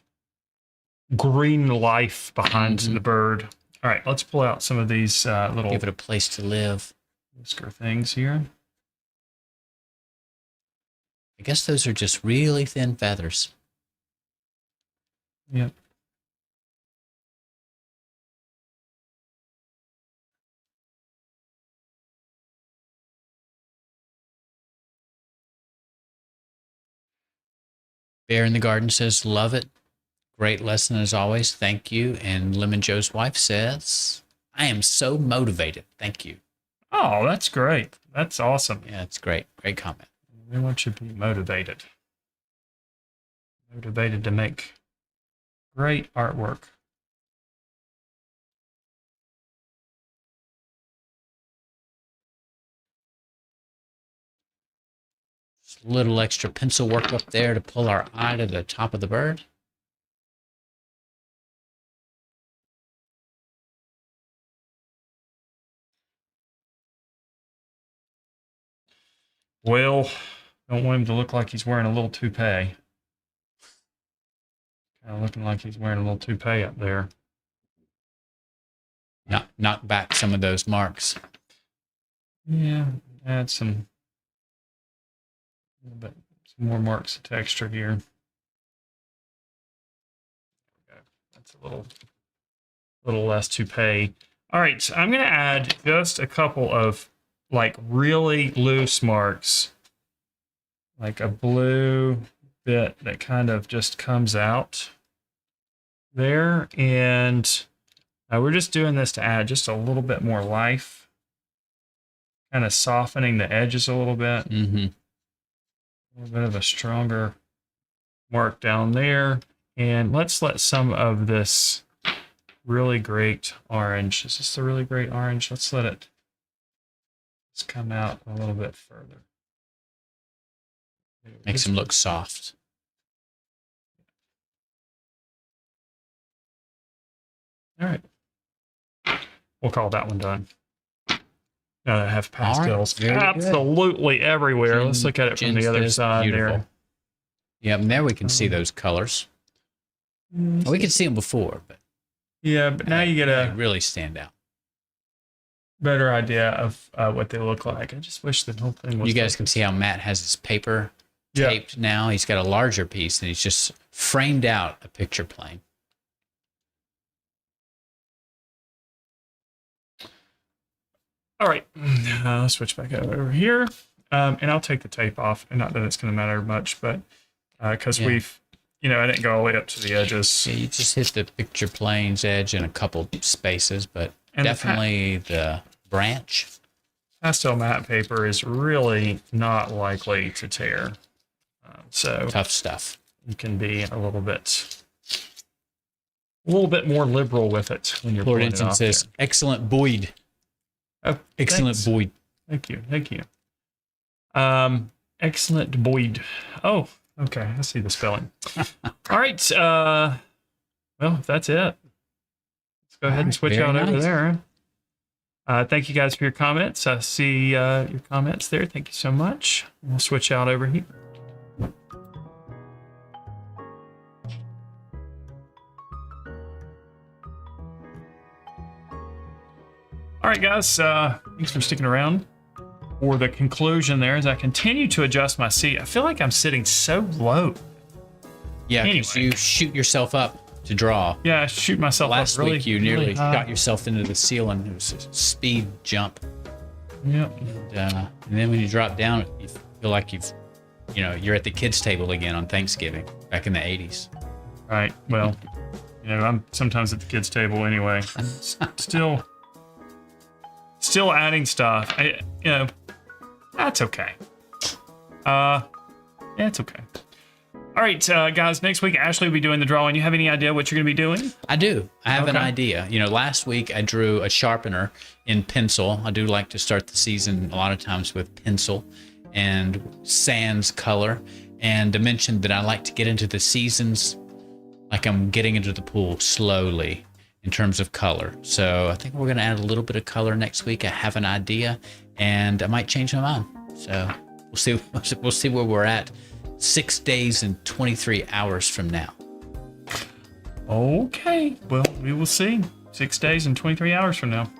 green life behind the bird. All right, let's pull out some of these little... Give it a place to live. Whisker things here. I guess those are just really thin feathers. Yep. Bear in the Garden says, love it. Great lesson as always. Thank you. And Lemon Joe's wife says, I am so motivated. Thank you. Oh, that's great. That's awesome. Yeah, it's great. Great comment. Everyone should be motivated. Motivated to make great artwork. Just a little extra pencil work up there to pull our eye to the top of the bird. Well, don't want him to look like he's wearing a little toupee. Kind of looking like he's wearing a little toupee up there. Knock back some of those marks. Yeah, add some more marks of texture here. Okay, that's a little less toupee. All right, so I'm going to add just a couple of like really loose marks, like a blue bit that kind of just comes out there, and we're just doing this to add just a little bit more life, kind of softening the edges a little bit. Mm-hmm. A little bit of a stronger mark down there, and let's let some of this really great orange. Is this a really great orange? Let's let it just come out a little bit further. Makes them look soft. All right. We'll call that one done. Now that I have pastels absolutely everywhere. Let's look at it from the other side there. Yeah, and there we can see those colors. Well, we could see them before, but yeah, but now you get a really stand out. Better idea of what they look like. I just wish the whole thing was. You guys can see how Matt has his paper taped now. He's got a larger piece, and he's just framed out a picture plane. All right, let's switch back over here, and I'll take the tape off. And not that it's going to matter much, but because we've, I didn't go all the way up to the edges. Yeah, you just hit the picture plane's edge in a couple spaces, but and definitely the branch. PastelMat paper is really not likely to tear. So tough stuff. You can be a little bit more liberal with it when you're pulling it off. Says, there. Excellent Boyd. Oh, excellent Boyd. Thank you. Excellent Boyd. Oh, okay. I see the spelling. All right. Well, that's it. Let's go ahead and switch out over there. Thank you guys for your comments. I see your comments there. Thank you so much. We'll switch out over here. All right, guys, thanks for sticking around for the conclusion there as I continue to adjust my seat. I feel like I'm sitting so low. Yeah, because you shoot yourself up to draw. Yeah, I shoot myself up Last week, you nearly got yourself into the ceiling. It was a speed jump. Yep. And then when you drop down, you feel like you're at the kids' table again on Thanksgiving back in the 80s. Right. Well, I'm sometimes at the kids' table anyway. Still adding stuff. That's okay. It's okay. All right, guys, next week, Ashley will be doing the drawing. You have any idea what you're going to be doing? I do. I have an idea. Last week I drew a sharpener in pencil. I do like to start the season a lot of times with pencil and sans color. And I mentioned that I like to get into the seasons like I'm getting into the pool slowly in terms of color. So I think we're going to add a little bit of color next week. I have an idea, and I might change my mind. So we'll see where we're at 6 days and 23 hours from now. Okay. Well, we will see. 6 days and 23 hours from now.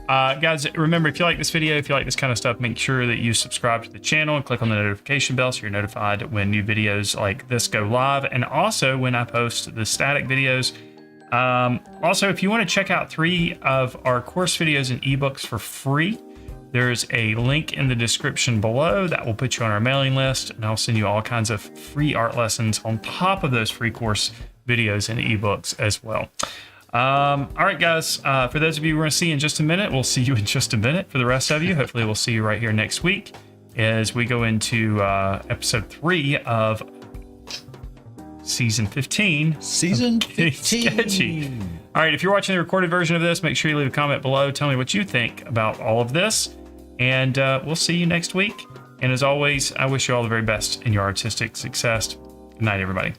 Guys, remember, if you like this video, if you like this kind of stuff, make sure that you subscribe to the channel and click on the notification bell so you're notified when new videos like this go live, and also when I post the static videos. Also, if you want to check out 3 of our course videos and ebooks for free, there's a link in the description below that will put you on our mailing list, and I'll send you all kinds of free art lessons on top of those free course videos and ebooks as well. All right, guys, for those of you we're going to see in just a minute, we'll see you in just a minute. For the rest of you, hopefully we'll see you right here next week as we go into episode 3 of season 15. Season Gettin 15. Sketchy. All right, if you're watching the recorded version of this, make sure you leave a comment below. Tell me what you think about all of this, and we'll see you next week. And as always, I wish you all the very best in your artistic success. Good night, everybody.